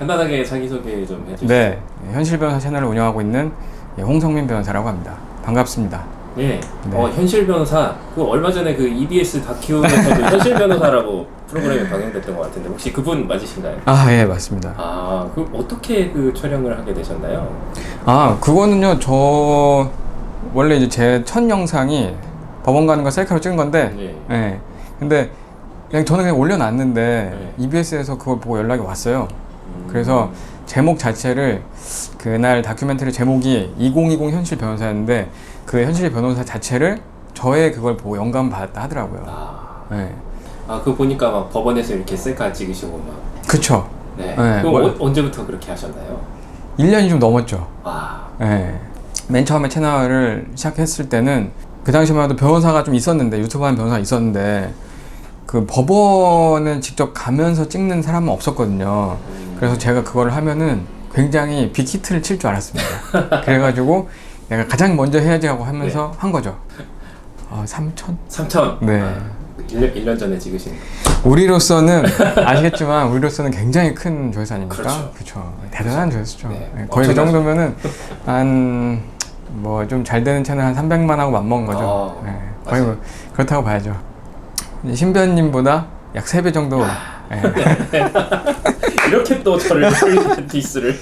간단하게 자기소개 좀 해주시죠. 네, 현실 변호사 채널을 운영하고 있는 홍성민 변호사라고 합니다. 반갑습니다. 예. 네. 현실 변호사. 그 얼마 전에 그 EBS 다큐에서도 현실 변호사라고 프로그램이 방영됐던 것 같은데 혹시 그분 맞으신가요? 아, 예, 맞습니다. 그 어떻게 그 촬영을 하게 되셨나요? 그거는요, 저 원래 이제 제 첫 영상이 법원 가는 거 셀카로 찍은 건데, 예. 예. 근데 저는 그냥 올려놨는데 네. EBS에서 그걸 보고 연락이 왔어요. 그래서 제목 자체를 그날 다큐멘터리 제목이 2020 현실 변호사였는데 그 현실 변호사 자체를 저의 그걸 보고 영감 받았다 하더라고요. 네. 그거 보니까 막 법원에서 이렇게 셀카 찍으시고 막. 그쵸. 네. 네. 그럼 언제부터 그렇게 하셨나요? 1년이 좀 넘었죠. 네. 맨 처음에 채널을 시작했을 때는 그 당시만 해도 변호사가 좀 있었는데, 유튜브 하는 변호사가 있었는데 그 법원에 직접 가면서 찍는 사람은 없었거든요. 그래서 제가 그걸 하면은 굉장히 빅히트를 칠 줄 알았습니다. 그래가지고 내가 가장 먼저 해야지 하고 하면서 네. 한 거죠. 3천? 3천? 네. 1년 전에 찍으신 우리로서는 아시겠지만 우리로서는 굉장히 큰 조회수 아닙니까? 그렇죠. 대단한 조회수죠. 네. 거의 그 정도면은 한 뭐 좀 잘 되는 채널 한 300만 하고 맞먹은 거죠. 거의 뭐 그렇다고 봐야죠. 신변님보다 약 3배 정도. 이렇게 또 저를 디스를.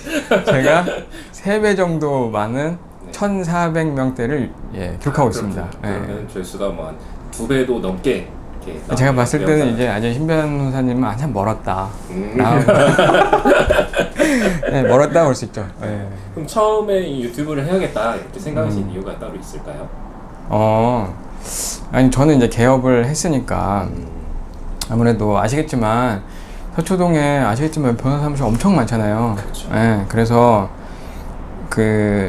제가 3배 정도 많은 1,400명대를 기록하고 있습니다. 그러면 조회수가 뭐 한 2배도 넘게 이렇게. 제가 봤을 때는 이제 아직 신 변호사님은 한참 멀었다. 멀었다 볼 수 있죠. 그럼 처음에 이 유튜브를 해야겠다 이렇게 생각하신 이유가 따로 있을까요? 아니 저는 이제 개업을 했으니까 아무래도 아시겠지만 서초동에 변호사 사무실 엄청 많잖아요. 그렇죠. 그래서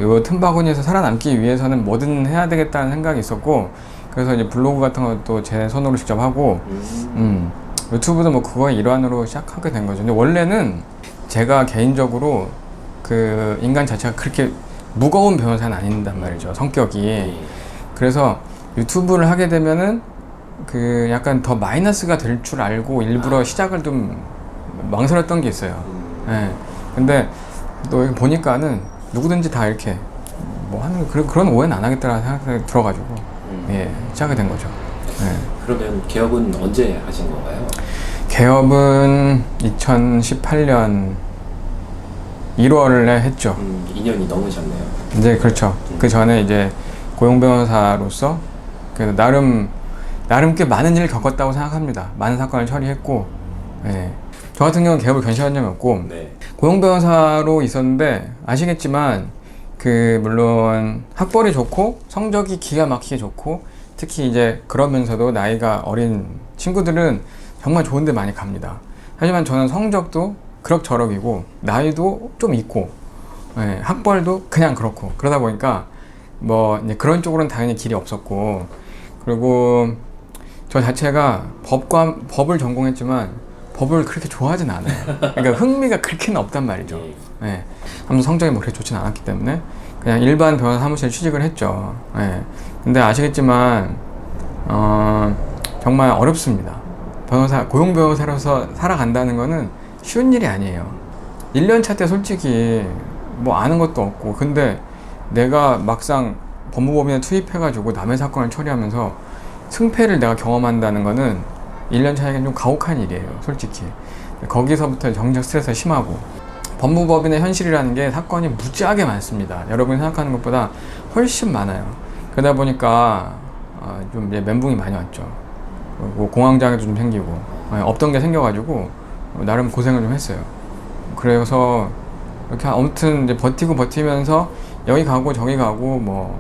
요 틈바구니에서 살아남기 위해서는 뭐든 해야 되겠다는 생각이 있었고, 그래서 이제 블로그 같은 것도 제 손으로 직접 하고, 유튜브도 뭐 그거의 일환으로 시작하게 된 거죠. 근데 원래는 제가 개인적으로 그 인간 자체가 그렇게 무거운 변호사는 아닌단 말이죠, 성격이. 그래서 유튜브를 하게 되면은 그 약간 더 마이너스가 될 줄 알고 일부러 시작을 좀 망설였던 게 있어요. 근데 또 여기 보니까는 누구든지 다 이렇게 뭐 하는 그런 오해는 안 하겠다라는 생각이 들어가지고 시작이 된 거죠. 그러면 개업은 언제 하신 건가요? 개업은 2018년 1월에 했죠. 2년이 넘으셨네요. 이제 그렇죠. 그 전에 이제 고용 변호사로서 그래도 나름 꽤 많은 일을 겪었다고 생각합니다. 많은 사건을 처리했고, 저 같은 경우는 개업을 견실한 점이 없고, 고용 변호사로 있었는데 아시겠지만 물론 학벌이 좋고 성적이 기가 막히게 좋고, 특히 이제 그러면서도 나이가 어린 친구들은 정말 좋은 데 많이 갑니다. 하지만 저는 성적도 그럭저럭이고 나이도 좀 있고 학벌도 그냥 그렇고, 그러다 보니까 뭐 이제 그런 쪽으로는 당연히 길이 없었고, 그리고 저 자체가 법을 전공했지만 법을 그렇게 좋아하진 않아요. 그러니까 흥미가 그렇게는 없단 말이죠. 아무튼 성적이 뭐 그렇게 좋진 않았기 때문에 그냥 일반 변호사 사무실에 취직을 했죠. 근데 아시겠지만 정말 어렵습니다. 고용 변호사로서 살아간다는 거는 쉬운 일이 아니에요. 1년 차 때 솔직히 뭐 아는 것도 없고, 근데 내가 막상 법무법인에 투입해가지고 남의 사건을 처리하면서 승패를 내가 경험한다는 거는 1년 차에는 좀 가혹한 일이에요, 솔직히. 거기서부터 정적 스트레스가 심하고, 법무법인의 현실이라는 게 사건이 무지하게 많습니다. 여러분이 생각하는 것보다 훨씬 많아요. 그러다 보니까 좀 이제 멘붕이 많이 왔죠. 그리고 공황장애도 좀 생기고, 없던 게 생겨가지고 나름 고생을 좀 했어요. 그래서 이렇게 아무튼 이제 버티면서 여기 가고 저기 가고 뭐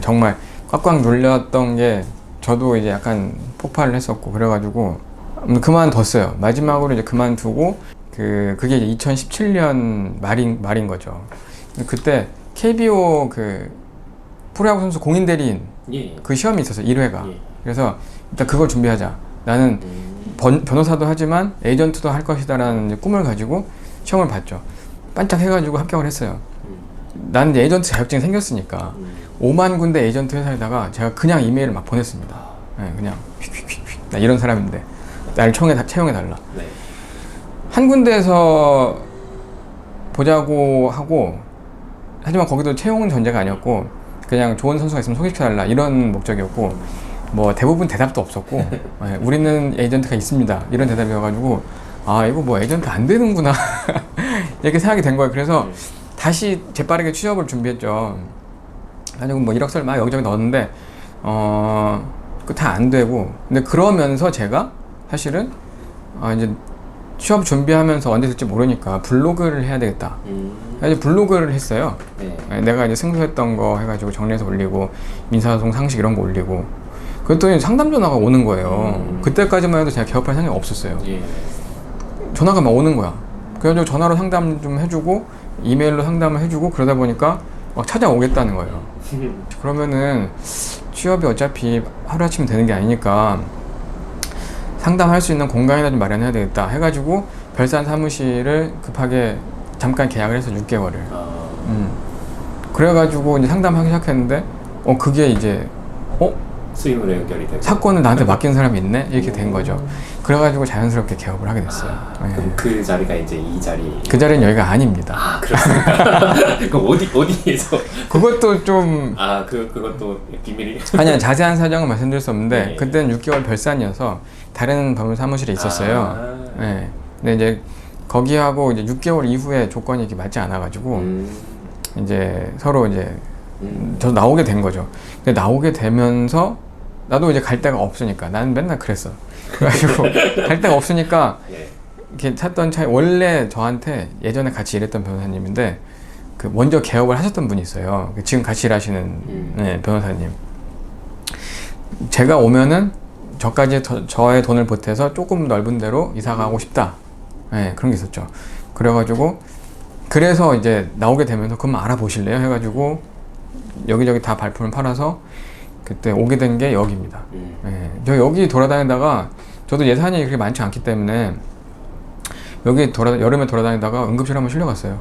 정말 꽉꽉 눌렸던 게, 저도 이제 약간 폭발을 했었고 그래가지고 그만뒀어요. 마지막으로 이제 그만두고 그게 이제 2017년 말인 거죠. 그때 KBO 프로야구 선수 공인 대리인 그 시험이 있었어요, 1회가. 그래서 일단 그걸 준비하자. 나는 변호사도 하지만 에이전트도 할 것이다라는 이제 꿈을 가지고 시험을 봤죠. 반짝 해가지고 합격을 했어요. 나는 이제 에이전트 자격증이 생겼으니까 5만 군데 에이전트 회사에다가 제가 그냥 이메일을 막 보냈습니다. 그냥 휙휙휙휙, 나 이런 사람인데 나를 채용해달라. 한 군데에서 보자고 하고, 하지만 거기도 채용 전제가 아니었고 그냥 좋은 선수가 있으면 소개시켜달라 이런 목적이었고, 뭐 대부분 대답도 없었고 예, 우리는 에이전트가 있습니다 이런 대답이어가지고 아 이거 뭐 에이전트 안 되는구나 이렇게 생각이 된 거예요. 그래서 다시 재빠르게 취업을 준비했죠. 가지고 뭐 이력서를 막 여기저기 넣었는데 다 안 되고, 근데 그러면서 제가 사실은 이제 취업 준비하면서 언제 될지 모르니까 블로그를 해야 되겠다. 그래서 블로그를 했어요. 네. 내가 이제 승소했던 거 해가지고 정리해서 올리고, 민사소송 상식 이런 거 올리고, 그랬더니 상담 전화가 오는 거예요. 그때까지만 해도 제가 개업할 생각이 없었어요. 예. 전화가 막 오는 거야. 그래가지고 전화로 상담 좀 해주고 이메일로 상담을 해주고 그러다 보니까 막 찾아오겠다는 거예요. 그러면은 취업이 어차피 하루아침에 되는 게 아니니까 상담할 수 있는 공간이나 좀 마련해야 되겠다 해가지고 별산 사무실을 급하게 잠깐 계약을 해서 6개월을 그래가지고 이제 상담하기 시작했는데 그게 이제 수임으로 연결이 되고 사건을 나한테 맡긴 사람이 있네? 이렇게 된 거죠. 그래가지고 자연스럽게 개업을 하게 됐어요. 그럼 그 자리가 이제 이 자리. 그 자리는 여기가 아닙니다. 아, 그렇습니까? 그럼 어디에서? 그것도 좀 그것도 비밀이. 아니야, 자세한 사정은 말씀드릴 수 없는데 네. 그때는 6개월 별산이어서 다른 법률 사무실에 있었어요. 네. 근데 이제 거기하고 이제 6개월 이후에 조건이 이렇게 맞지 않아가지고 이제 서로 이제 저 나오게 된 거죠. 근데 나오게 되면서 나도 이제 갈 데가 없으니까, 나는 맨날 그랬어. 그래가지고 갈 데가 없으니까 예. 이렇게 찾던 차에, 원래 저한테 예전에 같이 일했던 변호사님인데 그 먼저 개업을 하셨던 분이 있어요. 지금 같이 일하시는 네, 변호사님. 제가 오면은 저까지 저의 돈을 보태서 조금 넓은 데로 이사 가고 싶다. 네, 그런 게 있었죠. 그래가지고 그래서 이제 나오게 되면서 그럼 알아보실래요? 해가지고 여기저기 다 발품을 팔아서 그때 오게 된 게 여기입니다. 네, 저 여기 돌아다니다가 저도 예산이 그렇게 많지 않기 때문에 여기 여름에 돌아다니다가 응급실 한번 실려갔어요.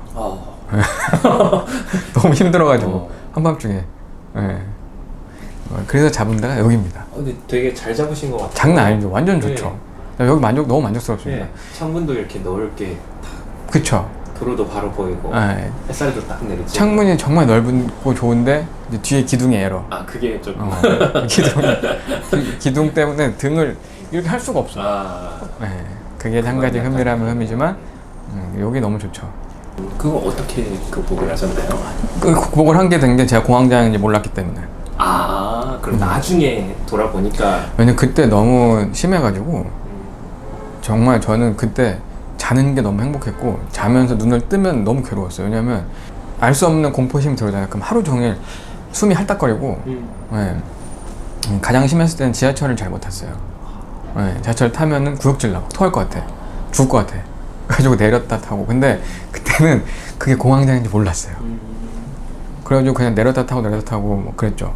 너무 힘들어가지고 한밤중에. 네. 그래서 잡은 데가 여기입니다. 근데 되게 잘 잡으신 것 같아요. 장난 아니죠. 완전 네. 좋죠. 여기 너무 만족스럽습니다. 네. 창문도 이렇게 넓게, 그쵸. 도로도 바로 보이고, 네. 햇살도 딱 내리지. 창문이 정말 넓고 좋은데 이제 뒤에 기둥이 에러. 그게 좀. 기둥 때문에 등을 이렇게 할 수가 없어. 네. 그게 한 가지 흠이라면 흠이지만 여기 너무 좋죠. 그거 어떻게 극복을 하셨나요? 그 극복을 한 게 된 게 제가 공황장애인지 몰랐기 때문에. 그럼 나중에 돌아보니까. 왜냐면 그때 너무 심해가지고 정말 저는 그때 자는 게 너무 행복했고, 자면서 눈을 뜨면 너무 괴로웠어요. 왜냐면 알 수 없는 공포심이 들어오잖아요. 그럼 하루 종일 숨이 할딱거리고. 네. 가장 심했을 때는 지하철을 잘 못 탔어요. 네. 지하철 타면은 구역질 나고 토할 것 같아, 죽을 것 같아. 그래가지고 내렸다 타고. 근데 그때는 그게 공황장애인지 몰랐어요. 그래가지고 그냥 내렸다 타고 뭐 그랬죠.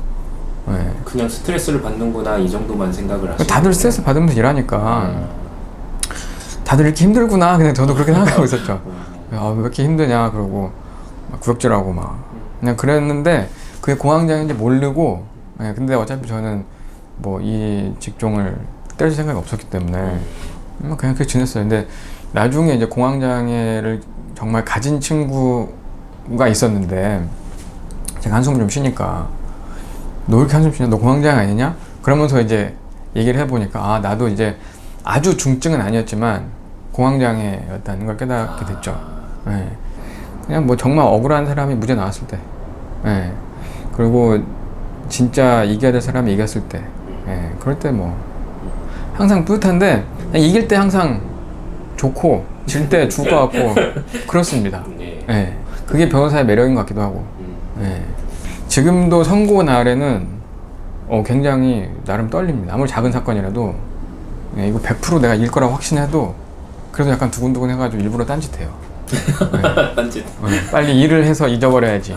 네. 그냥 스트레스를 받는구나 이 정도만 생각을 하시고. 다들 스트레스 받으면서 일하니까 다들 이렇게 힘들구나, 그냥 저도 그렇게 생각하고 있었죠. 왜 이렇게 힘드냐 그러고 막 구역질하고 막 그냥 그랬는데 그게 공황장애인지 모르고. 네, 근데 어차피 저는 뭐 이 직종을 때릴 생각이 없었기 때문에 그냥 그렇게 지냈어요. 근데 나중에 이제 공황장애를 정말 가진 친구가 있었는데 제가 한숨을 좀 쉬니까, 너 왜 이렇게 한숨 쉬냐? 너 공황장애 아니냐? 그러면서 이제 얘기를 해보니까 나도 이제 아주 중증은 아니었지만 공황장애였다는 걸 깨닫게 됐죠. 네. 그냥 뭐 정말 억울한 사람이 무죄 나왔을 때, 네. 그리고 진짜 이겨야 될 사람이 이겼을 때, 네. 그럴 때 뭐 항상 뿌듯한데, 이길 때 항상 좋고 질 때 죽을 것 같고 그렇습니다. 네. 그게 변호사의 매력인 것 같기도 하고. 네. 지금도 선고 날에는 굉장히 나름 떨립니다. 아무리 작은 사건이라도 이거 100% 내가 일 거라고 확신해도 그래도 약간 두근두근 해가지고 일부러 딴짓해요. 네. 딴짓. 빨리 일을 해서 잊어버려야지.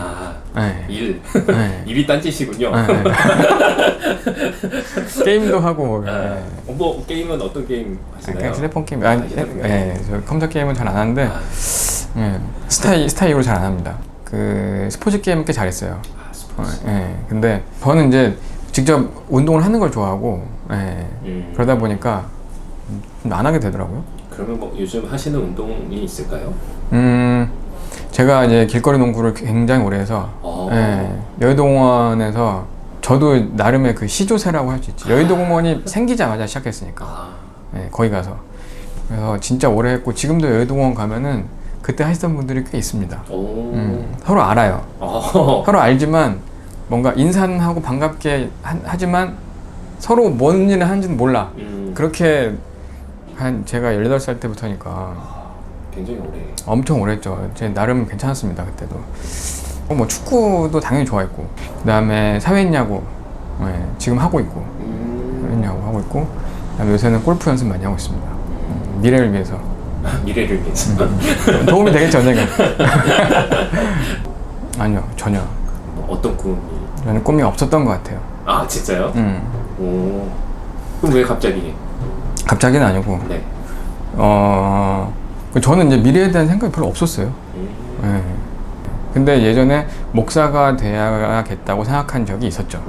네. 일. 네. 일이 딴짓이군요. 네. 게임도 하고 뭐. 뭐 게임은 어떤 게임 하시나요? 그냥 휴대폰 게임. 저 컴퓨터 게임은 잘 안 하는데 스타일로 잘 안 합니다. 그 스포츠 게임 꽤 잘했어요. 스포츠. 근데 저는 이제 직접 운동을 하는 걸 좋아하고, 그러다 보니까 안 하게 되더라고요. 그러면 뭐 요즘 하시는 운동이 있을까요? 제가 이제 길거리 농구를 굉장히 오래 해서 예, 여의도공원에서 저도 나름의 그 시조새라고 할 수 있지. 여의도공원이 생기자마자 시작했으니까 예, 거기 가서 그래서 진짜 오래 했고 지금도 여의도공원 가면은 그때 하시던 분들이 꽤 있습니다. 서로 알아요. 서로 알지만 뭔가 인사는 하고 반갑게 하지만 서로 뭔 일을 하는지는 몰라. 그렇게 한 제가 18살 때부터니까 굉장히 오래. 엄청 오래 했죠. 제 나름 괜찮았습니다 그때도. 뭐 축구도 당연히 좋아했고 그 다음에 사회인야구 예, 지금 하고 있고 사회인야구 하고 있고 그다음에 요새는 골프 연습 많이 하고 있습니다. 미래를 위해서. 미래를 위해서. 도움이 되겠죠 언젠가. 아니요 전혀. 어떤 꿈이? 저는 꿈이 없었던 것 같아요. 아 진짜요? 오. 그럼 왜 갑자기? 갑자기는 아니고 네. 저는 이제 미래에 대한 생각이 별로 없었어요. 예. 근데 예전에 목사가 돼야겠다고 생각한 적이 있었죠.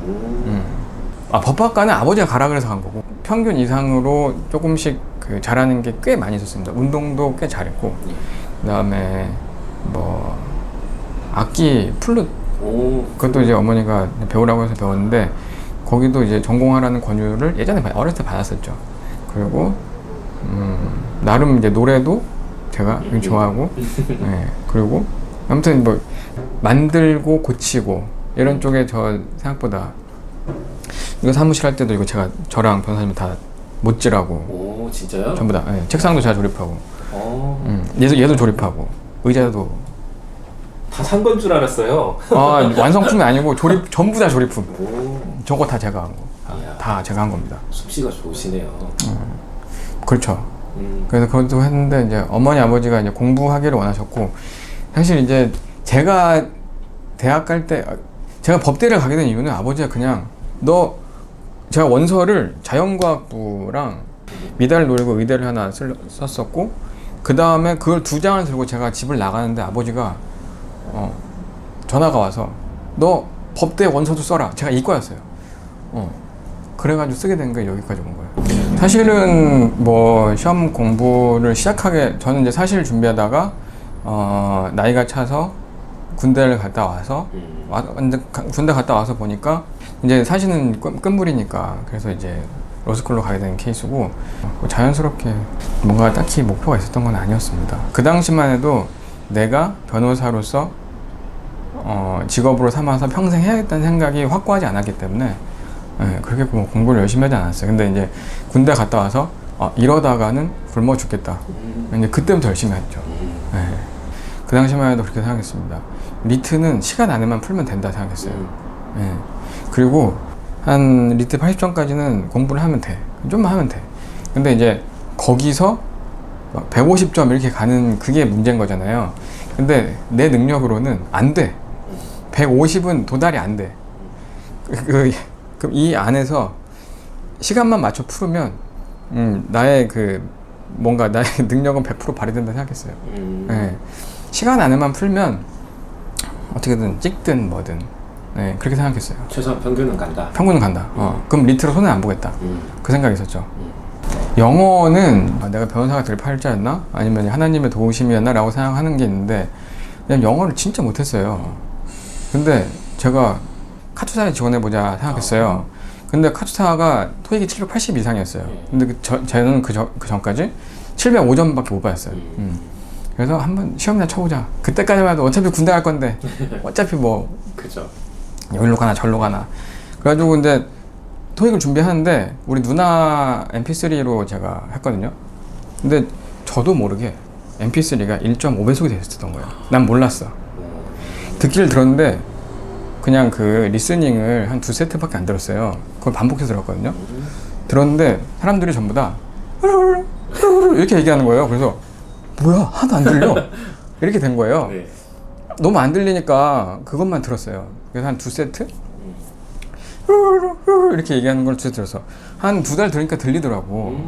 법학과는 아버지가 가라 그래서 간 거고 평균 이상으로 조금씩 그 잘하는 게 꽤 많이 있었습니다. 운동도 꽤 잘했고 그 다음에 뭐 악기 플룻 그것도 이제 어머니가 배우라고 해서 배웠는데 거기도 이제 전공하라는 권유를 예전에 어렸을 때 받았었죠. 그리고 나름 이제 노래도 제가 좋아하고 네. 그리고 아무튼 뭐 만들고 고치고 이런 쪽에 저 생각보다 이거 사무실 할 때도 이거 제가 저랑 변호사님이 다 못질하고 오 진짜요? 전부 다 네. 책상도 제가 조립하고 얘도 조립하고 의자도 다 산 건 줄 알았어요. 완성품이 아니고 조립 전부 다 조립품. 저거 다 제가 한 거. 다 제가 한 겁니다. 솜씨가 좋으시네요. 그렇죠. 그래서 그것도 했는데 이제 어머니 아버지가 이제 공부하기를 원하셨고 사실 이제 제가 대학 갈 때 제가 법대를 가게 된 이유는 아버지가 그냥 제가 원서를 자연과학부랑 미달 노리고 의대를 하나 썼었고 그 다음에 그걸 2장을 들고 제가 집을 나가는데 아버지가 전화가 와서 너 법대 원서도 써라. 제가 이과였어요. 그래가지고 쓰게 된 게 여기까지 온 거예요. 사실은 뭐 시험 공부를 저는 이제 사실 준비하다가 나이가 차서 군대를 갔다 와서 군대 갔다 와서 보니까 이제 사실은 끝물이니까 그래서 이제 로스쿨로 가게 된 케이스고 자연스럽게 뭔가 딱히 목표가 있었던 건 아니었습니다. 그 당시만 해도 내가 변호사로서 직업으로 삼아서 평생 해야겠다는 생각이 확고하지 않았기 때문에 그렇게 뭐 공부를 열심히 하지 않았어요. 근데 이제 군대 갔다 와서 이러다가는 굶어 죽겠다. 이제 그때부터 열심히 했죠. 그 당시만 해도 그렇게 생각했습니다. 리트는 시간 안에만 풀면 된다 생각했어요. 그리고 한 리트 80점까지는 공부를 하면 돼. 좀만 하면 돼. 근데 이제 거기서 150점 이렇게 가는 그게 문제인 거잖아요. 근데 내 능력으로는 안 돼. 150은 도달이 안 돼. 그럼 이 안에서 시간만 맞춰 풀으면 나의 뭔가 나의 능력은 100% 발휘된다 생각했어요. 시간 안에만 풀면 어떻게든 찍든 뭐든 그렇게 생각했어요. 최소한 평균은 간다. 평균은 간다. 그럼 리트로 손해 안 보겠다. 그 생각이 있었죠. 영어는 내가 변호사가 될 팔자였나? 아니면 하나님의 도우심이었나? 라고 생각하는 게 있는데 그냥 영어를 진짜 못했어요. 근데 제가 카투사에 지원해보자 생각했어요. 근데 카투사가 토익이 780 이상이었어요. 근데 저는 그 전까지 705점밖에 못 받았어요. 그래서 한번 시험이나 쳐보자. 그때까지만 해도 어차피 군대 갈 건데 어차피 뭐 그죠. 여기로 가나 절로 가나. 그래가지고 근데 토익을 준비하는데 우리 누나 mp3로 제가 했거든요. 근데 저도 모르게 mp3가 1.5배속이 됐었던 거예요. 난 몰랐어. 듣기를 들었는데 그냥 그 리스닝을 한 2세트밖에 안 들었어요. 그걸 반복해서 들었거든요. 들었는데 사람들이 전부 다 이렇게 얘기하는 거예요. 그래서 뭐야 하나도 안 들려 이렇게 된 거예요. 너무 안 들리니까 그것만 들었어요. 그래서 한 2세트 이렇게 얘기하는 걸 2세트 들었어. 한 2달 들으니까 들리더라고.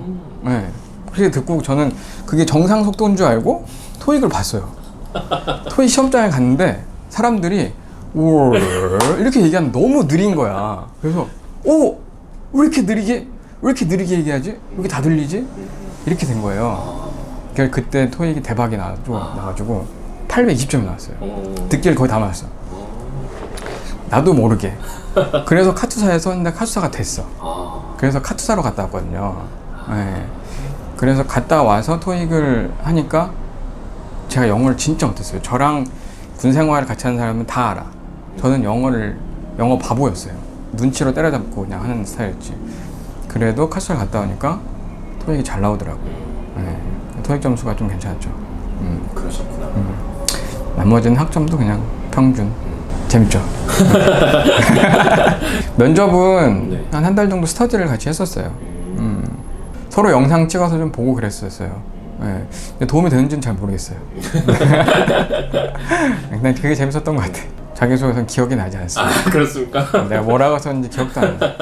그렇게 듣고 저는 그게 정상 속도인 줄 알고 토익을 봤어요. 토익 시험장에 갔는데 사람들이 오 이렇게 얘기하면 너무 느린 거야. 그래서 왜 이렇게 느리게 얘기하지? 왜 이렇게 다 들리지? 이렇게 된 거예요. 그때 토익이 대박이 나가지고 820점이 나왔어요. 오. 듣기를 거의 다 맞았어. 나도 모르게. 그래서 카투사에 썼는데 카투사가 됐어. 아. 그래서 카투사로 갔다 왔거든요. 네. 그래서 갔다 와서 토익을 하니까 제가 영어를 진짜 못했어요. 저랑 군 생활을 같이 하는 사람은 다 알아. 저는 영어 바보였어요. 눈치로 때려잡고 그냥 하는 스타일이었지. 그래도 카투사를 갔다 오니까 토익이 잘 나오더라고요. 네. 토익 점수가 좀 괜찮았죠. 그러셨구나. 나머지는 학점도 그냥 평균. 재밌죠. 면접은 네. 한 달 정도 스터디를 같이 했었어요. 서로 영상 찍어서 좀 보고 그랬었어요. 네. 근데 도움이 되는지는 잘 모르겠어요. 근데 그게 재밌었던 것 같아. 자기소개서는 기억이 나지 않습니다. 아, 그렇습니까? 내가 뭐라고 썼는지 기억도 안 나.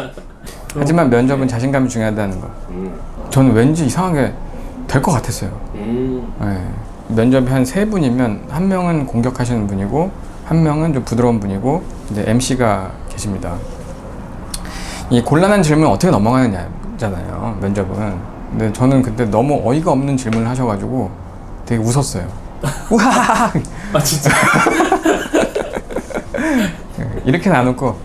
하지만 면접은 자신감이 중요하다는 거. 음. 저는 왠지 이상하게 될 것 같았어요. 네. 면접이 한 3분이면 한 명은 공격하시는 분이고 한 명은 좀 부드러운 분이고 이제 MC가 계십니다. 이 곤란한 질문 어떻게 넘어가느냐잖아요, 면접은. 근데 저는 그때 너무 어이가 없는 질문을 하셔가지고 되게 웃었어요. 우하하하. 아, 진짜? 이렇게는 안 웃고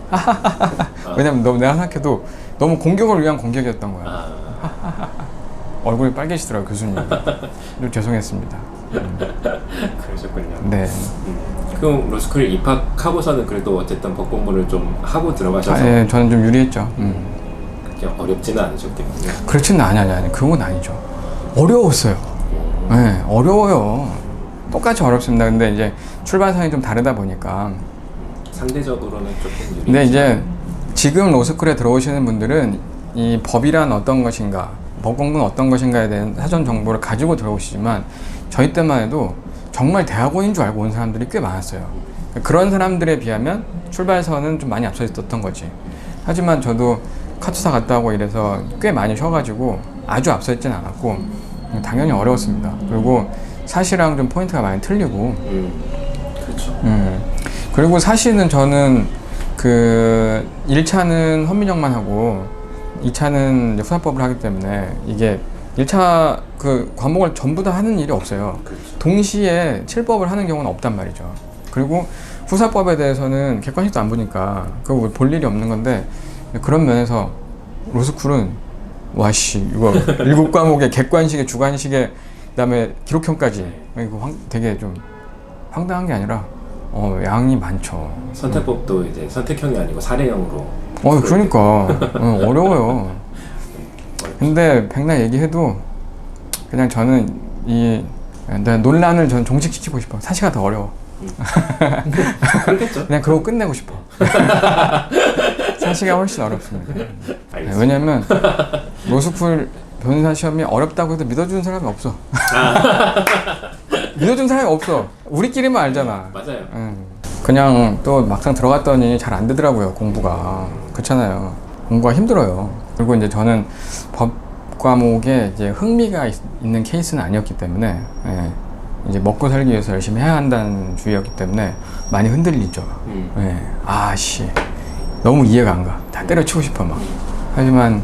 왜냐면 내가 생각해도 너무 공격을 위한 공격이었던 거야. 아. 얼굴이 빨개지더라고요, 교수님. 좀 죄송했습니다. 그러셨군요. 네. 그럼 로스쿨에 입학하고서는 그래도 어쨌든 법 공부를 좀 하고 들어가셔서 예, 저는 좀 유리했죠. 그렇게 어렵지는 않으셨겠군요. 그렇지는 아니. 그건 아니죠. 어려웠어요. 네, 어려워요. 똑같이 어렵습니다. 근데 이제 출발선이 좀 다르다 보니까. 상대적으로는 조금 유리. 근데 이제 지금 로스쿨에 들어오시는 분들은 이 법이란 어떤 것인가, 법 공부는 어떤 것인가에 대한 사전 정보를 가지고 들어오시지만 저희 때만 해도 정말 대학원인 줄 알고 온 사람들이 꽤 많았어요. 그런 사람들에 비하면 출발선은 좀 많이 앞서 있었던 거지. 하지만 저도 카투사 갔다 오고 이래서 꽤 많이 쉬어가지고 아주 앞서 있지는 않았고 당연히 어려웠습니다. 그리고 사시랑 좀 포인트가 많이 틀리고 그렇죠. 그리고 사실은 저는 그 1차는 헌민정만 하고 2차는 이제 후사법을 하기 때문에 이게 1차 그 과목을 전부 다 하는 일이 없어요. 그렇죠. 동시에 7법을 하는 경우는 없단 말이죠. 그리고 후사법에 대해서는 객관식도 안 보니까 그거 볼 일이 없는 건데 그런 면에서 로스쿨은 와씨 이거 7과목에 객관식에 주관식에 그다음에 기록형까지 이거 되게 좀 황당한 게 아니라 양이 많죠. 선택법도 이제 선택형이 아니고 사례형으로. 그러니까 어려워요. 근데 백날 얘기해도 그냥 저는 논란을 전 종식시키고 싶어. 사시가 더 어려워. 그렇겠죠. 그냥 그러고 끝내고 싶어. 사시가 훨씬 어렵습니다. 알겠습니다. 왜냐면 로스쿨 변호사 시험이 어렵다고 해도 믿어주는 사람이 없어. 믿어주는 사람이 없어. 우리끼리만 알잖아. 맞아요. 그냥 또 막상 들어갔더니 잘 안 되더라고요, 공부가. 그렇잖아요. 공부가 힘들어요. 그리고 이제 저는 법 과목에 이제 흥미가 있는 케이스는 아니었기 때문에 이제 먹고 살기 위해서 열심히 해야 한다는 주의였기 때문에 많이 흔들리죠. 너무 이해가 안 가. 다 때려치고 싶어 막. 하지만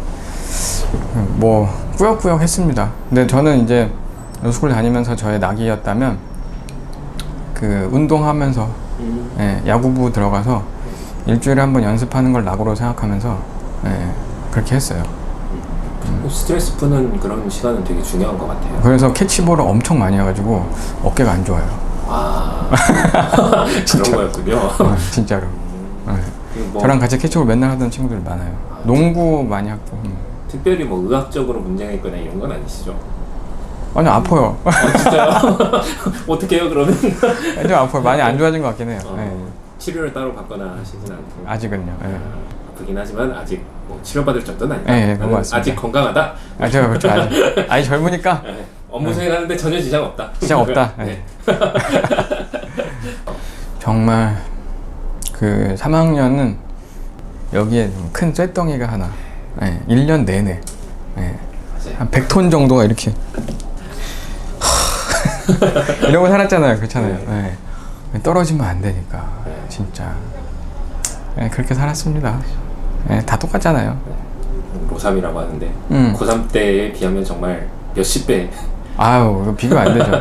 뭐 꾸역꾸역 했습니다. 근데 저는 이제 로스쿨 다니면서 저의 낙이었다면 그 운동하면서 야구부 들어가서 일주일에 한 번 연습하는 걸 낙으로 생각하면서 그렇게 했어요. 스트레스 푸는 그런 시간은 되게 중요한 것 같아요. 그래서 캐치볼을 엄청 많이 해가지고 어깨가 안 좋아요. 아, 그런 거였군요. 진짜로. 뭐 저랑 같이 캐치볼 맨날 하던 친구들 많아요. 농구 많이 하고. 특별히 뭐 의학적으로 문제가 있거나 이런 건 아니시죠? 아니 아파요. 진짜요? 어떻게 해요 그러면? 좀 아파요. 많이 안 좋아진 것 같긴 해요. 치료를 따로 받거나 하시진 않고. 아직은요. 아프긴 하지만 아직 뭐 치료받을 정도는 아니다. 네, 그거 맞습니다. 아직 건강하다. 제가 그렇죠. 아직 젊으니까 업무 수행하는데 전혀 지장 없다. 지장 없다. 정말 그 3학년은 여기에 큰 쇳덩이가 하나 1년 내내 한 100톤 정도가 이렇게 이러고 살았잖아요. 그렇잖아요. 떨어지면 안 되니까 진짜 그렇게 살았습니다. 다 똑같잖아요. 고3이라고 하는데 고3 때에 비하면 정말 몇십 배 아유, 이거 비교 안 되죠.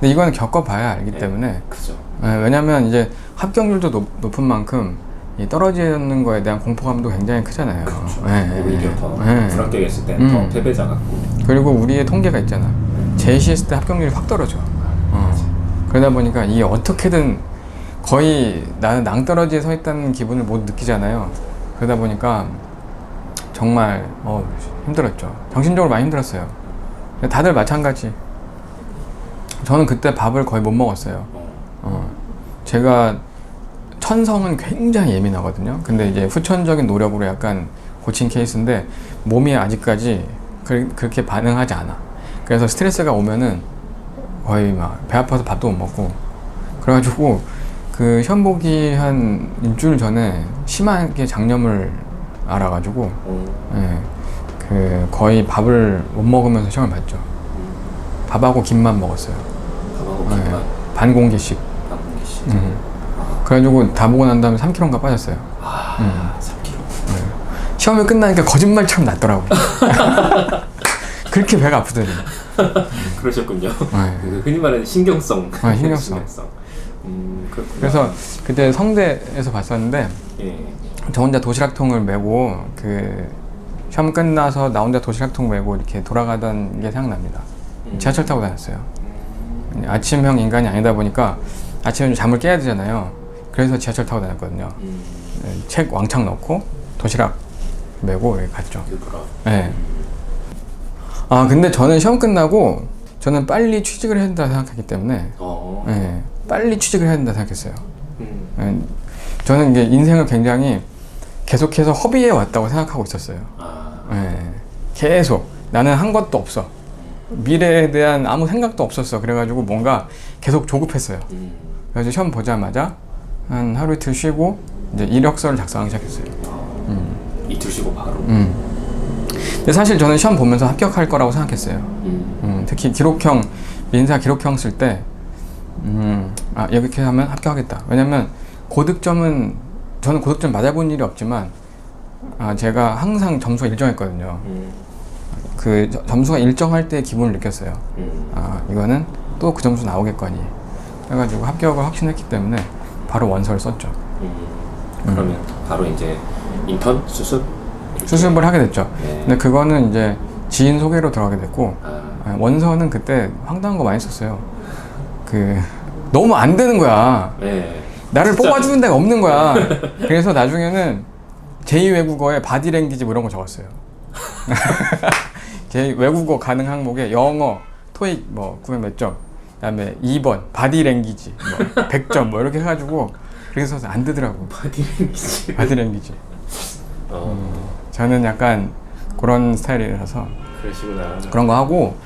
근데 이거는 겪어봐야 알기 네. 때문에. 그죠. 왜냐면 이제 합격률도 높은 만큼 이 떨어지는 거에 대한 공포감도 굉장히 크잖아요. 그렇죠. 예, 오히려 더 예. 불합격했을 때는 더 음. 패배자 같고. 그리고 우리의 통계가 있잖아. 제시했을 때 합격률이 확 떨어져. 그러다 보니까 이게 어떻게든 거의 나는 낭떠러지에 서 있다는 기분을 못 느끼잖아요. 그러다 보니까 정말 힘들었죠. 정신적으로 많이 힘들었어요. 다들 마찬가지. 저는 그때 밥을 거의 못 먹었어요. 제가 천성은 굉장히 예민하거든요. 근데 이제 후천적인 노력으로 약간 고친 케이스인데 몸이 아직까지 그렇게 반응하지 않아. 그래서 스트레스가 오면은 거의 막 배 아파서 밥도 못 먹고 그래가지고 그 시험 보기 한 일주일 전에 심하게 장염을 알아가지고 예, 그 거의 밥을 못 먹으면서 시험을 봤죠. 밥하고 김만 먹었어요. 밥하고 예, 김만 반 공기씩. 한 공기씩. 그래가지고 다 보고 난 다음에 3kg가 빠졌어요. 3kg. 시험이 끝나니까 거짓말처럼 낫더라고. 그렇게 배가 아프더니. 그러셨군요. 네. 그 흔히 말하는 신경성. 신경성. 그렇구나. 그래서 그때 성대에서 봤었는데 예. 저 혼자 도시락통을 메고 그 시험 끝나서 나 혼자 도시락통 메고 이렇게 돌아가던 게 생각납니다. 지하철 타고 다녔어요. 아침형 인간이 아니다 보니까 아침에 좀 잠을 깨야 되잖아요. 그래서 지하철 타고 다녔거든요. 책 왕창 넣고 도시락 메고 이렇게 갔죠. 그렇구나. 네. 아 근데 저는 시험 끝나고 저는 빨리 취직을 해야 된다 생각했기 때문에 네, 빨리 취직을 해야 된다 생각했어요. 네, 저는 이게 인생을 굉장히 계속해서 허비해 왔다고 생각하고 있었어요. 네, 계속 나는 한 것도 없어. 미래에 대한 아무 생각도 없었어. 그래가지고 뭔가 계속 조급했어요. 그래서 시험 보자마자 한 하루 이틀 쉬고 이제 이력서를 작성하기 시작했어요. 이틀 쉬고 바로. 근데 사실 저는 시험 보면서 합격할 거라고 생각했어요. 특히 기록형, 민사 기록형 쓸 때, 이렇게 하면 합격하겠다. 왜냐면 고득점은, 저는 고득점 맞아본 일이 없지만, 제가 항상 점수가 일정했거든요. 그 점수가 일정할 때 기분을 느꼈어요. 이거는 또 그 점수 나오겠거니. 해가지고 합격을 확신했기 때문에 바로 원서를 썼죠. 그러면 바로 이제 인턴 수습을 하게 됐죠. 네. 근데 그거는 이제 지인 소개로 들어가게 됐고, 원서는 그때 황당한 거 많이 썼어요. 너무 안 되는 거야. 네. 나를 진짜. 뽑아주는 데가 없는 거야. 그래서 나중에는 제2외국어에 바디랭귀지 뭐 이런 거 적었어요. 제2외국어 가능 항목에 영어, 토익 뭐 900 몇 점, 그다음에 2번 바디랭귀지 뭐 100점 뭐 이렇게 해가지고 그래서 안 되더라고. 바디랭귀지. 바디랭귀지. 저는 약간 그런 스타일이라서 그러시구나. 그런 거 하고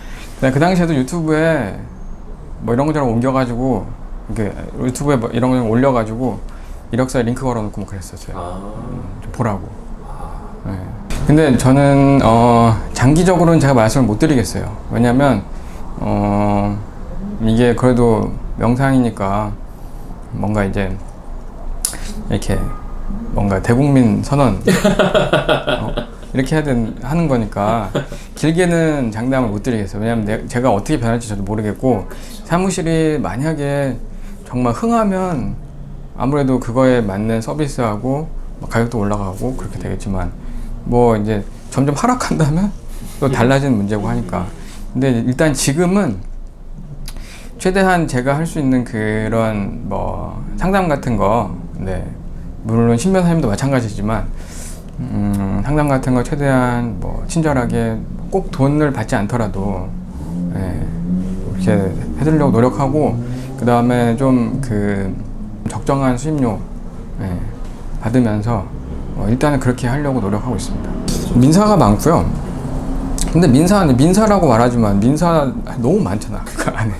그 당시에도 유튜브에 뭐 이런 거저런 옮겨가지고 이렇게 유튜브에 뭐 이런 거 올려가지고 이력서에 링크 걸어놓고 뭐 그랬었어요. 좀 보라고. 네. 근데 저는 장기적으로는 제가 말씀을 못 드리겠어요. 왜냐면 이게 그래도 명상이니까 뭔가 이제 이렇게 뭔가 대국민 선언 이렇게 하는 거니까 길게는 장담을 못 드리겠어요. 왜냐면 제가 어떻게 변할지 저도 모르겠고 사무실이 만약에 정말 흥하면 아무래도 그거에 맞는 서비스하고 가격도 올라가고 그렇게 되겠지만 뭐 이제 점점 하락한다면 또 달라지는 문제고 하니까. 근데 일단 지금은 최대한 제가 할 수 있는 그런 뭐 상담 같은 거, 네, 물론 신변사님도 마찬가지지만 상담 같은 거 최대한 뭐 친절하게 꼭 돈을 받지 않더라도 이렇게 해드리려고 노력하고 그 다음에 좀 적정한 수임료 받으면서 일단은 그렇게 하려고 노력하고 있습니다. 민사가 많고요. 근데 민사라고 말하지만 민사 너무 많잖아 그 안에.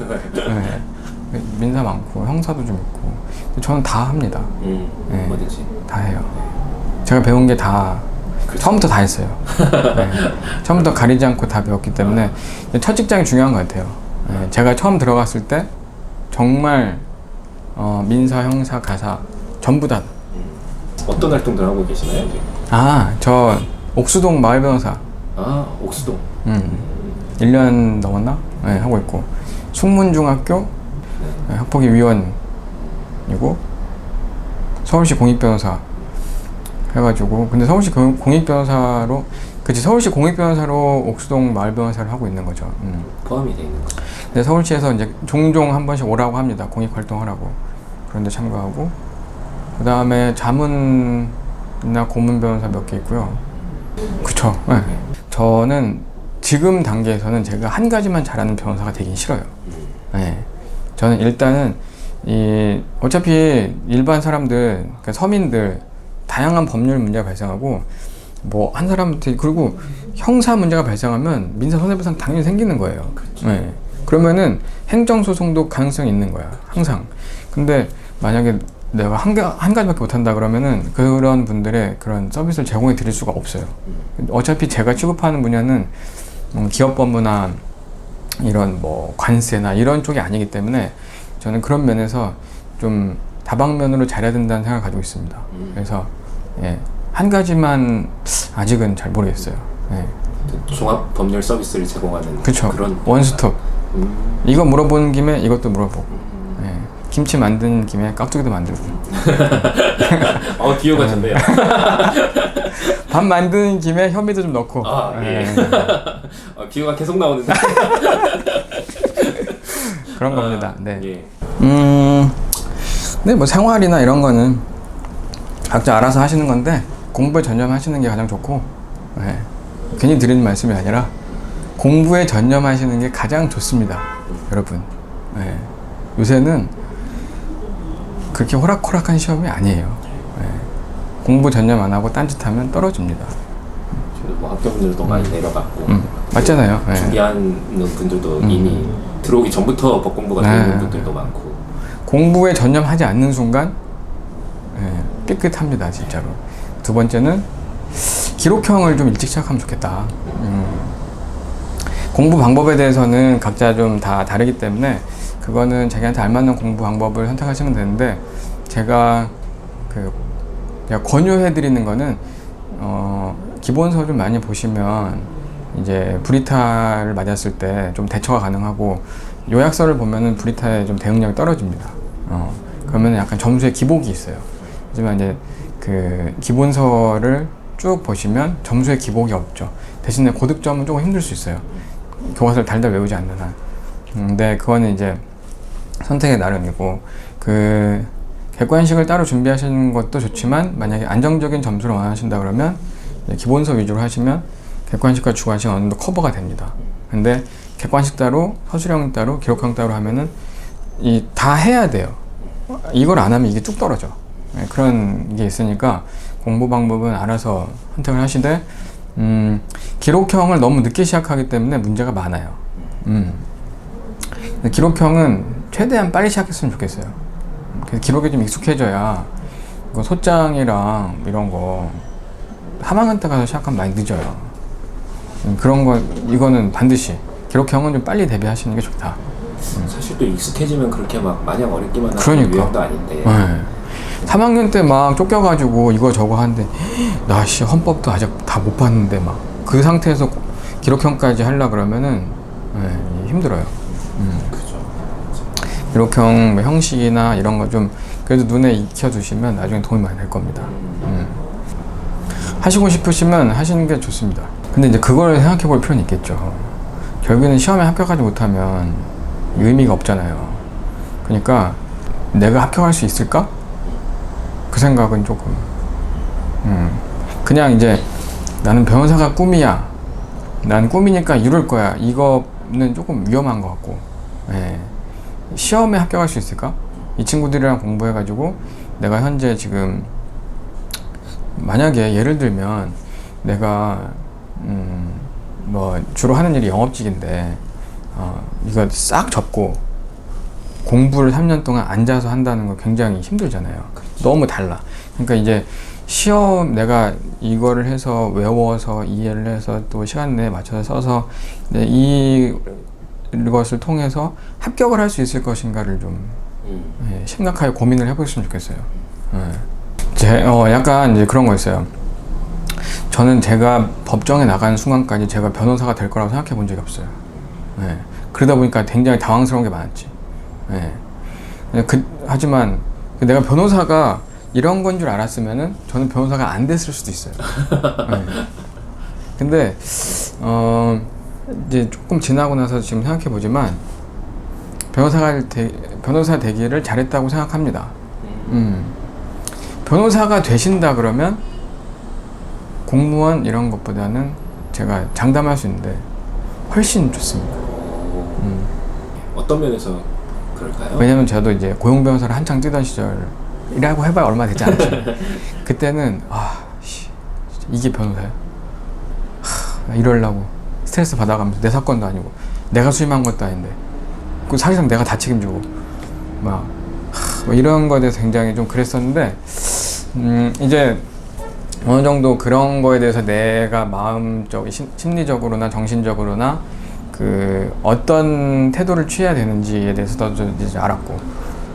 민사 많고 형사도 좀 있고 저는 다 합니다. 뭐든지 다 해요. 제가 배운 게 다 처음부터 다 했어요. 처음부터 가리지 않고 다 배웠기 때문에 첫 직장이 중요한 것 같아요. 제가 처음 들어갔을 때 정말 민사, 형사, 가사 전부 다. 어떤 활동들 하고 계시나요? 저 옥수동 마을 변호사. 옥수동. 1년 넘었나? 네, 하고 있고 숙문중학교 학폭위 위원이고 서울시 공익변호사 해가지고 근데 서울시 공익변호사로 그치 서울시 공익변호사로 옥수동 마을변호사를 하고 있는 거죠. 포함이 돼 있는 거죠. 근데 서울시에서 이제 종종 한 번씩 오라고 합니다. 공익활동하라고. 그런데 참가하고 그 다음에 자문이나 고문 변호사 몇 개 있고요. 그쵸. 네. 저는 지금 단계에서는 제가 한 가지만 잘하는 변호사가 되긴 싫어요. 네. 저는 일단은 어차피 일반 사람들, 그러니까 서민들 다양한 법률 문제가 발생하고 뭐 한 사람한테 그리고 형사 문제가 발생하면 민사 손해배상 당연히 생기는 거예요. 그렇죠. 네. 그러면은 행정소송도 가능성이 있는 거야 항상. 근데 만약에 내가 한 가지밖에 못한다 그러면은 그런 분들의 그런 서비스를 제공해 드릴 수가 없어요. 어차피 제가 취급하는 분야는 기업법무나 이런 뭐 관세나 이런 쪽이 아니기 때문에 저는 그런 면에서 좀 다방면으로 잘해야 된다는 생각을 가지고 있습니다. 그래서 예, 한 가지만 아직은 잘 모르겠어요. 예. 종합 법률 서비스를 제공하는 그쵸. 그런 원스톱. 이거 물어보는 김에 이것도 물어보고 예. 김치 만드는 김에 깍두기도 만들고 비유가 좋네요. 밥 만드는 김에 현미도 좀 넣고 예. 비유가 계속 나오는데 그런 겁니다. 네. 예. 네, 뭐 생활이나 이런 거는 각자 알아서 하시는 건데 공부에 전념하시는 게 가장 좋고 예. 괜히 드리는 말씀이 아니라 공부에 전념하시는 게 가장 좋습니다. 여러분 예. 요새는 그렇게 호락호락한 시험이 아니에요. 예. 공부 전념 안 하고 딴짓하면 떨어집니다. 뭐 합격률도 많이 내려갔고 맞잖아요. 예. 준비하는 분들도 이미 들어오기 전부터 법 공부가 되어 있는 분들도 많고 공부에 전념하지 않는 순간 예, 삐끗합니다 진짜로. 두 번째는 기록형을 좀 일찍 시작하면 좋겠다. 공부 방법에 대해서는 각자 좀 다 다르기 때문에 그거는 자기한테 알맞는 공부 방법을 선택하시면 되는데 제가 제가 권유해 드리는 거는 기본서 좀 많이 보시면 이제 불이탈을 맞았을 때 좀 대처가 가능하고 요약서를 보면은 불이탈의 좀 대응력이 떨어집니다. 그러면 약간 점수에 기복이 있어요. 하지만 이제 그 기본서를 쭉 보시면 점수에 기복이 없죠. 대신에 고득점은 조금 힘들 수 있어요. 교과서를 달달 외우지 않는 한. 근데 그거는 이제 선택의 나름이고 그 객관식을 따로 준비하시는 것도 좋지만 만약에 안정적인 점수를 원하신다 그러면 기본서 위주로 하시면 객관식과 주관식 어느 정도 커버가 됩니다. 근데 객관식 따로, 서술형 따로, 기록형 따로 하면은 다 해야 돼요. 이걸 안 하면 이게 쭉 떨어져. 그런 게 있으니까 공부 방법은 알아서 선택을 하시되 기록형을 너무 늦게 시작하기 때문에 문제가 많아요. 기록형은 최대한 빨리 시작했으면 좋겠어요. 그래서 기록에 좀 익숙해져야 이거 소장이랑 이런 거 3학년 때 가서 시작하면 많이 늦어요. 그런 거 이거는 반드시 기록형은 좀 빨리 대비하시는 게 좋다. 사실 또 익숙해지면 그렇게 막 마냥 어렵기만 하는 그러니까. 유형도 아닌데. 네. 3학년 때 막 쫓겨가지고 이거 저거 하는데 나 헌법도 아직 다 못 봤는데 막 그 상태에서 기록형까지 하려 그러면은 힘들어요. 그죠. 기록형 뭐 형식이나 이런 거 좀 그래도 눈에 익혀두시면 나중에 도움이 많이 될 겁니다. 하시고 싶으시면 하시는 게 좋습니다. 근데 이제 그걸 생각해 볼 필요는 있겠죠. 결국에는 시험에 합격하지 못하면 의미가 없잖아요. 그러니까 내가 합격할 수 있을까? 그 생각은 조금 그냥 이제 나는 변호사가 꿈이야, 난 꿈이니까 이룰 거야, 이거는 조금 위험한 것 같고 시험에 합격할 수 있을까? 이 친구들이랑 공부해 가지고 내가 현재 지금 만약에 예를 들면 내가 뭐 주로 하는 일이 영업직인데 이거 싹 접고 공부를 3년 동안 앉아서 한다는 거 굉장히 힘들잖아요. 그렇지. 너무 달라. 그러니까 이제 시험 내가 이거를 해서 외워서 이해를 해서 또 시간 내에 맞춰서 써서 이것을 통해서 합격을 할 수 있을 것인가를 좀 심각하게 고민을 해보셨으면 좋겠어요. 약간 이제 그런 거 있어요. 저는 제가 법정에 나가는 순간까지 제가 변호사가 될 거라고 생각해 본 적이 없어요. 예. 그러다 보니까 굉장히 당황스러운 게 많았지. 예. 하지만 내가 변호사가 이런 건 줄 알았으면은 저는 변호사가 안 됐을 수도 있어요. 예. 근데 이제 조금 지나고 나서 지금 생각해 보지만 변호사 되기를 잘했다고 생각합니다. 변호사가 되신다 그러면 공무원 이런 것보다는 제가 장담할 수 있는데 훨씬 좋습니다. 어떤 면에서 그럴까요? 왜냐면 저도 이제 고용 변호사를 한창 뛰던 시절이라고 해봐야 얼마 되지 않죠. 그때는 이게 변호사야? 나 이러려고 스트레스 받아가면서 내 사건도 아니고 내가 수임한 것도 아닌데 그 사실상 내가 다 책임지고 뭐 이런 거에 대해서 굉장히 좀 그랬었는데 이제 어느 정도 그런 거에 대해서 내가 마음적, 심리적으로나 정신적으로나 그 어떤 태도를 취해야 되는지에 대해서도 이제 알았고,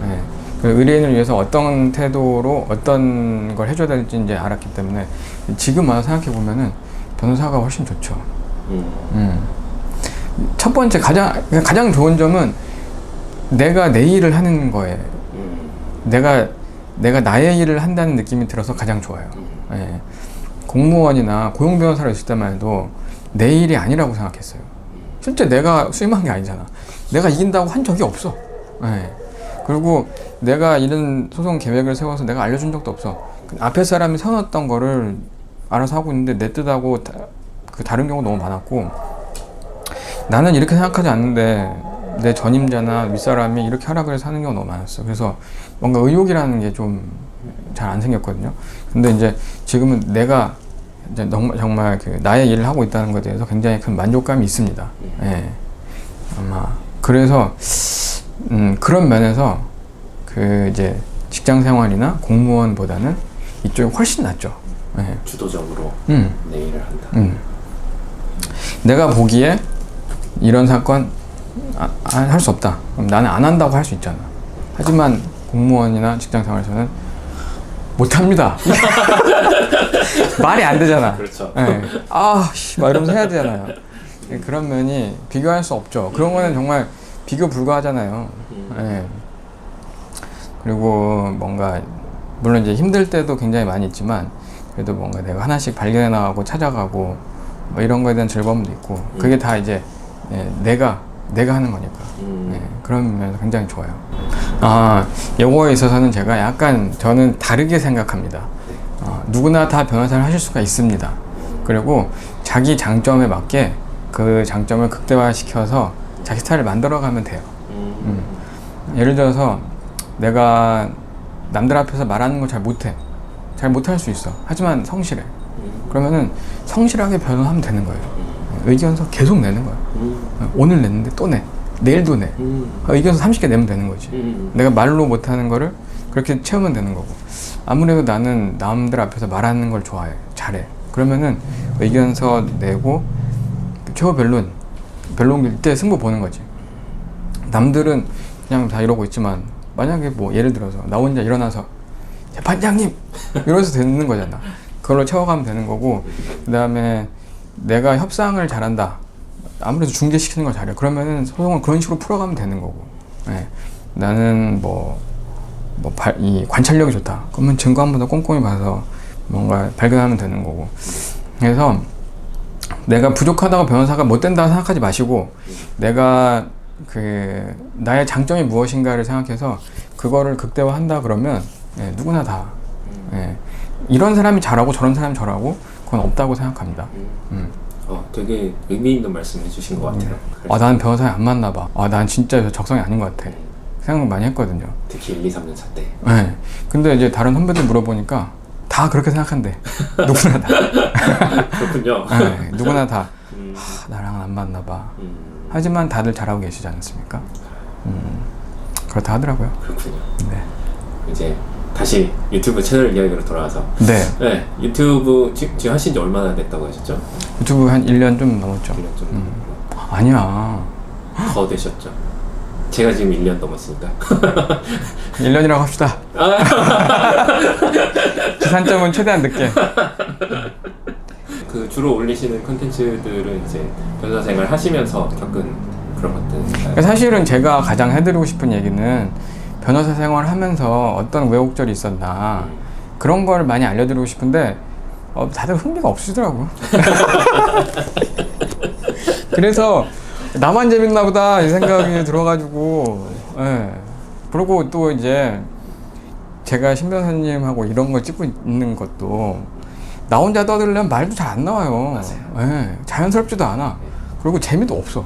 예. 그 의뢰인을 위해서 어떤 태도로 어떤 걸 해줘야 될지 이제 알았기 때문에 지금 와서 생각해 보면은 변호사가 훨씬 좋죠. 첫 번째 가장 좋은 점은 내가 내 일을 하는 거예요. 내가 나의 일을 한다는 느낌이 들어서 가장 좋아요. 예. 공무원이나 고용 변호사로 있을 때만 해도 내 일이 아니라고 생각했어요. 실제 내가 수임한 게 아니잖아. 내가 이긴다고 한 적이 없어. 예. 그리고 내가 이런 소송 계획을 세워서 내가 알려준 적도 없어. 앞에 사람이 세워놨던 거를 알아서 하고 있는데 내 뜻하고 다른 경우 너무 많았고, 나는 이렇게 생각하지 않는데 내 전임자나 윗사람이 이렇게 하라 그래서 하는 경우가 너무 많았어. 그래서 뭔가 의욕이라는 게 좀 잘 안 생겼거든요. 근데 이제 지금은 내가 이제 정말 그 나의 일을 하고 있다는 것에 대해서 굉장히 큰 만족감이 있습니다. 예. 아마 그래서 그런 면에서 그 이제 직장 생활이나 공무원보다는 이쪽이 훨씬 낫죠. 예. 주도적으로 내 일을 한다. 내가 보기에 이런 사건 할 수 없다. 그럼 나는 안 한다고 할 수 있잖아. 하지만 공무원이나 직장 생활에서는 못합니다. 말이 안 되잖아. 그렇죠. 네. 막 이러면서 해야 되잖아요. 그런 면이 비교할 수 없죠. 그런 거는 정말 비교 불가하잖아요. 네. 그리고 뭔가 물론 이제 힘들 때도 굉장히 많이 있지만 그래도 뭔가 내가 하나씩 발견해 나가고 찾아가고 뭐 이런 거에 대한 즐거움도 있고 그게 다 이제 내가 하는 거니까 그런 면에서 굉장히 좋아요. 요거에 있어서는 제가 약간 저는 다르게 생각합니다. 누구나 다 변호사를 하실 수가 있습니다. 그리고 자기 장점에 맞게 그 장점을 극대화시켜서 자기 스타일을 만들어가면 돼요. 예를 들어서 내가 남들 앞에서 말하는 걸 잘 못해. 잘 못할 수 있어. 하지만 성실해. 그러면은 성실하게 변호하면 되는 거예요. 의견서 계속 내는 거야. 오늘 냈는데 또 내. 내일도 내. 의견서 30개 내면 되는 거지. 내가 말로 못하는 거를 그렇게 채우면 되는 거고. 아무래도 나는 남들 앞에서 말하는 걸 좋아해. 잘해. 그러면은 의견서 내고 최후 변론일 때 승부 보는 거지. 남들은 그냥 다 이러고 있지만 만약에 뭐 예를 들어서 나 혼자 일어나서 재판장님! 이러면서 되는 거잖아. 그걸로 채워가면 되는 거고, 그 다음에 내가 협상을 잘한다. 아무래도 중재시키는 걸 잘해. 그러면은 소송을 그런 식으로 풀어가면 되는 거고. 예. 나는 이 관찰력이 좋다. 그러면 증거 한 번 더 꼼꼼히 봐서 뭔가 발견하면 되는 거고. 그래서 내가 부족하다고 변호사가 못 된다고 생각하지 마시고, 내가 나의 장점이 무엇인가를 생각해서 그거를 극대화한다 그러면 누구나 다 이런 사람이 잘하고 저런 사람이 잘하고 그건 없다고 생각합니다. 되게 의미 있는 말씀 해주신 것 같아요. 나는 변호사에 안 맞나 봐. 난 진짜 적성이 아닌 것 같아. 생각 많이 했거든요. 특히 1, 2, 3년 차 때. 근데 이제 다른 선배들 물어보니까 다 그렇게 생각한대. 누구나 다. 그렇군요. 누구나 다 나랑은 안 맞나 봐. 하지만 다들 잘하고 계시지 않습니까? 그렇다 하더라고요. 그렇군요. 네. 이제 다시 유튜브 채널 이야기로 돌아와서 유튜브 지금 하신 지 얼마나 됐다고 하셨죠? 유튜브 한 1년 좀 넘었죠. 1년 좀 아니야. 더 되셨죠? 제가 지금 1년 넘었으니까 1년이라고 합시다. 기산점은 최대한 늦게. 주로 올리시는 콘텐츠들은 이제 변호사 생활 하시면서 겪은 그런 것들. 그러니까 사실은 제가 가장 해드리고 싶은 얘기는 변호사 생활하면서 어떤 우여곡절이 있었나 그런 걸 많이 알려드리고 싶은데 다들 흥미가 없으시더라고요. 그래서 나만 재밌나 보다 이 생각이 들어가지고 예. 그리고 또 이제 제가 신 변호사님하고 이런 거 찍고 있는 것도 나 혼자 떠들려면 말도 잘 안 나와요. 예. 자연스럽지도 않아. 그리고 재미도 없어.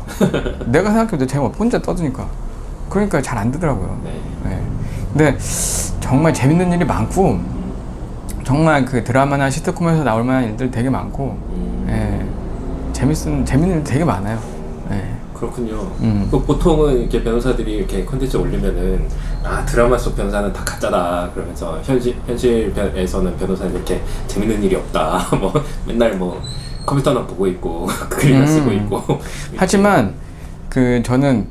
내가 생각해도 재미없어. 혼자 떠드니까. 그러니까 잘 안 되더라고요. 네. 예. 근데 정말 재밌는 일이 많고 정말 그 드라마나 시트콤에서 나올 만한 일들 되게 많고 예. 재밌는 일 되게 많아요. 예. 그렇군요. 그 보통은 이렇게 변호사들이 이렇게 컨텐츠 올리면은 드라마 속 변호사는 다 가짜다 그러면서 현실에서는 변호사는 이렇게 재밌는 일이 없다. 뭐 맨날 뭐 컴퓨터나 보고 있고 글이나 쓰고 있고. 하지만 그 저는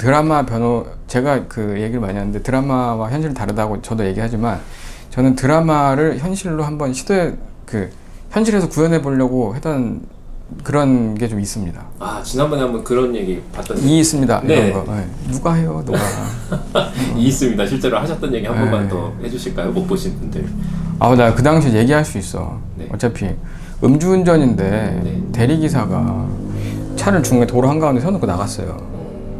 제가 그 얘기를 많이 하는데 드라마와 현실이 다르다고 저도 얘기하지만 저는 드라마를 현실로 한번 현실에서 구현해 보려고 했던 그런 게 좀 있습니다. 지난번에 한번 그런 얘기 봤던 있습니다. 네. 이런 거. 네. 누가 해요? 누가. 있습니다. 실제로 하셨던 얘기 한 번만 더 해주실까요? 못 보신 분들. 나 그 당시에 얘기할 수 있어. 네. 어차피 음주운전인데 대리기사가 차를 중간에 도로 한가운데 세워놓고 나갔어요.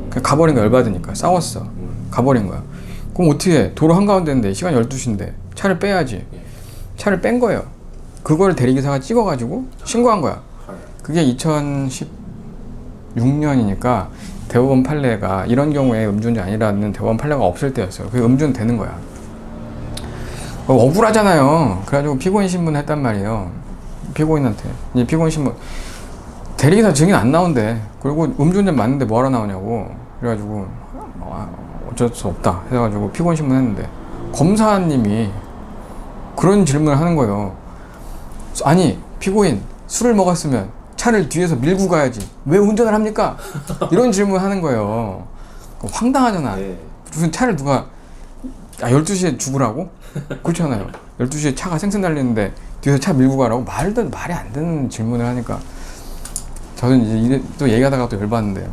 그냥 가버린 거야. 열받으니까. 싸웠어. 가버린 거야. 그럼 어떻게 해? 도로 한가운데인데 시간 12시인데 차를 빼야지. 차를 뺀 거예요. 그걸 대리기사가 찍어가지고 신고한 거야. 그게 2016년이니까 대법원 판례가 이런 경우에 음주운전 아니라는 대법원 판례가 없을 때였어요. 그게 음주는 되는 거야. 억울하잖아요. 그래가지고 피고인 신문 했단 말이에요. 피고인한테. 이제 피고인 신문. 대리기사 증인 안 나온대. 그리고 음주운전 맞는데 뭐하러 나오냐고. 그래가지고 어쩔 수 없다 해가지고 피고인 신문 했는데 검사님이 그런 질문을 하는 거예요. 아니 피고인 술을 먹었으면 차를 뒤에서 밀고 가야지 왜 운전을 합니까? 이런 질문 하는 거예요. 황당하잖아. 네. 무슨 차를 누가 12시에 죽으라고? 그렇잖아요. 12시에 차가 쌩쌩 달리는데 뒤에서 차 밀고 가라고? 말이 안 되는 질문을 하니까 저는 이제 또 얘기하다가 또 열받는데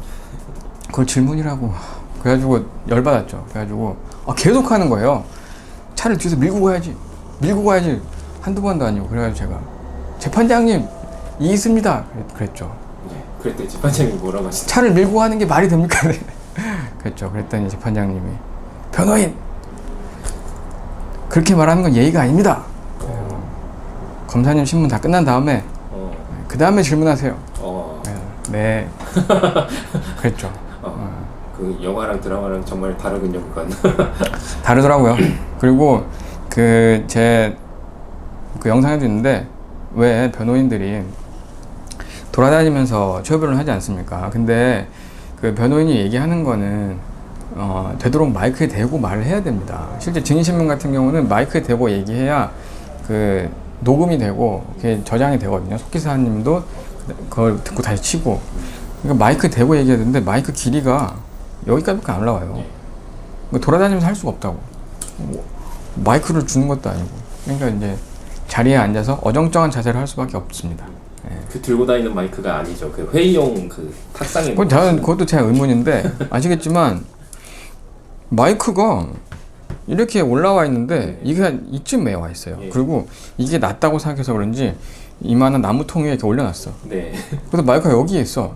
그걸 질문이라고. 그래가지고 열받았죠. 그래가지고 계속 하는 거예요. 차를 뒤에서 밀고 가야지 한두 번도 아니고. 그래가지고 제가 재판장님 있습니다 그랬죠. 네. 그랬더니 재판장님이 뭐라고 하시죠? 차를 밀고 가는 게 말이 됩니까? 그랬죠. 그랬더니 재판장님이 변호인 그렇게 말하는 건 예의가 아닙니다. 검사님 신문 다 끝난 다음에 그 다음에 질문하세요. 네. 그랬죠. 그 영화랑 드라마랑 정말 다르군요, 그건. 다르더라고요. 그리고 제 영상에도 있는데 왜 변호인들이 돌아다니면서 최후변론을 하지 않습니까? 근데 그 변호인이 얘기하는 거는 되도록 마이크에 대고 말을 해야 됩니다. 실제 증인신문 같은 경우는 마이크에 대고 얘기해야 녹음이 되고 저장이 되거든요. 속기사님도 그걸 듣고 다시 치고. 그러니까 마이크에 대고 얘기해야 되는데 마이크 길이가 여기까지밖에 안 올라와요. 돌아다니면서 할 수가 없다고. 마이크를 주는 것도 아니고. 그러니까 이제 자리에 앉아서 어정쩡한 자세를 할 수밖에 없습니다. 들고 다니는 마이크가 아니죠. 회의용 탁상에. 그것도 제 의문인데 아시겠지만 마이크가 이렇게 올라와 있는데 이게 한 이쯤에 와 있어요. 그리고 이게 낮다고 생각해서 그런지 이만한 나무통 위에 이렇게 올려놨어. 네. 그래서 마이크가 여기에 있어.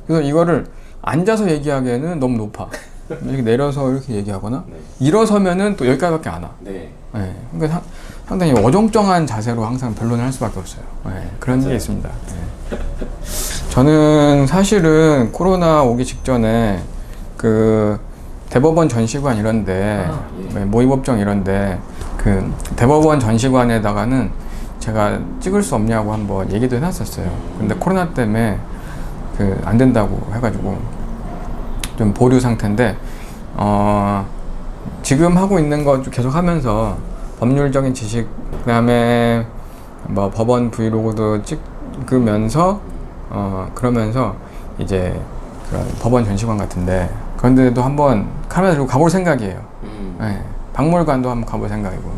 그래서 이거를 앉아서 얘기하기에는 너무 높아. 이렇게 내려서 이렇게 얘기하거나 일어서면은 또 여기까지밖에 안 와. 네. 그러니까 상당히 어정쩡한 자세로 항상 변론을 할 수밖에 없어요. 그런 게 있습니다. 저는 사실은 코로나 오기 직전에 대법원 전시관 이런데 모의법정 이런데 대법원 전시관에다가는 제가 찍을 수 없냐고 한번 얘기도 해놨었어요. 근데 코로나 때문에 안 된다고 해가지고 좀 보류 상태인데 지금 하고 있는 거 계속 하면서 법률적인 지식 그다음에 뭐 법원 브이로그도 찍으면서 그러면서 이제 그런 법원 전시관 같은데 그런 데도 한번 카메라 들고 가볼 생각이에요. 박물관도 한번 가볼 생각이고.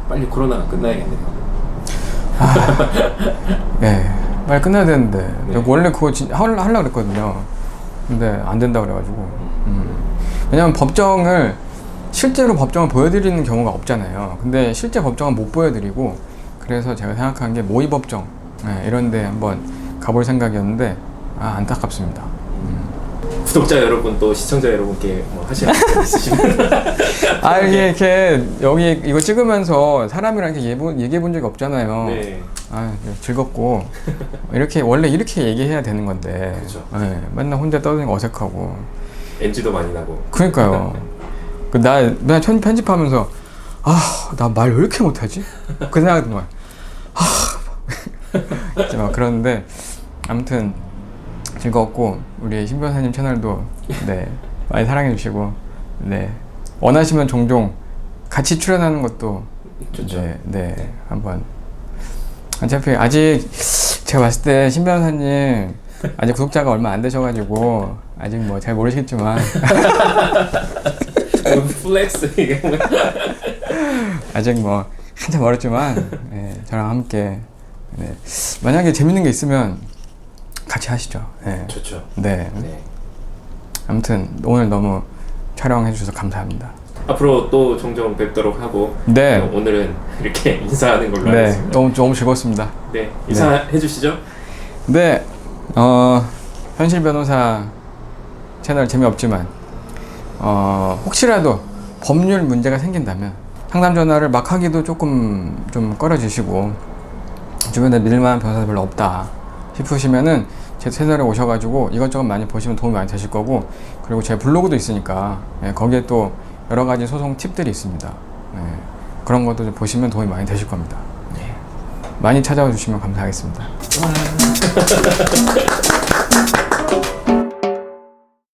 빨리 코로나가 끝나야겠네요. 빨리 끝나야 되는데 원래 그거 하려고 그랬거든요. 근데 안 된다 그래가지고. 왜냐면 법정을 실제로 법정을 보여드리는 경우가 없잖아요. 근데 실제 법정은 못 보여드리고, 그래서 제가 생각한 게 모의 법정 이런데 한번 가볼 생각이었는데 안타깝습니다. 구독자 여러분 또 시청자 여러분께 뭐 하시는 거 있으시면 이게 이렇게 여기 이거 찍으면서 사람이랑 이렇게 얘기해 본 적이 없잖아요. 네. 즐겁고 이렇게 원래 이렇게 얘기해야 되는 건데 그렇죠. 맨날 혼자 떠드는 거 어색하고. NG도 많이 나고. 그러니까요. 나 편집하면서 나 말 왜 이렇게 못하지? 그 생각이 든 거야. 막 그러는데 아무튼 즐거웠고, 우리 신 변호사님 채널도 많이 사랑해 주시고, 원하시면 종종 같이 출연하는 것도 좋죠. 한번. 어차피 아직 제가 봤을 때 신 변호사님 아직 구독자가 얼마 안 되셔가지고 아직 뭐 잘 모르시겠지만 플렉스 이게 뭐야? 아직 뭐 한참 멀었지만 저랑 함께 만약에 재밌는 게 있으면 같이 하시죠. 좋죠. 네. 네. 아무튼 오늘 너무 촬영해 주셔서 감사합니다. 앞으로 또 종종 뵙도록 하고. 네. 오늘은 이렇게 인사하는 걸로 네. 하겠습니다. 너무 즐거웠습니다. 네. 인사해 주시죠. 네. 현실 변호사 채널 재미없지만 혹시라도 법률 문제가 생긴다면 상담 전화를 막 하기도 조금 좀 꺼려주시고, 주변에 믿을만한 변호사가 별로 없다 싶으시면은 제 채널에 오셔가지고 이것저것 많이 보시면 도움이 많이 되실 거고, 그리고 제 블로그도 있으니까 거기에 또 여러 가지 소송 팁들이 있습니다. 그런 것도 좀 보시면 도움이 많이 되실 겁니다. 많이 찾아와 주시면 감사하겠습니다.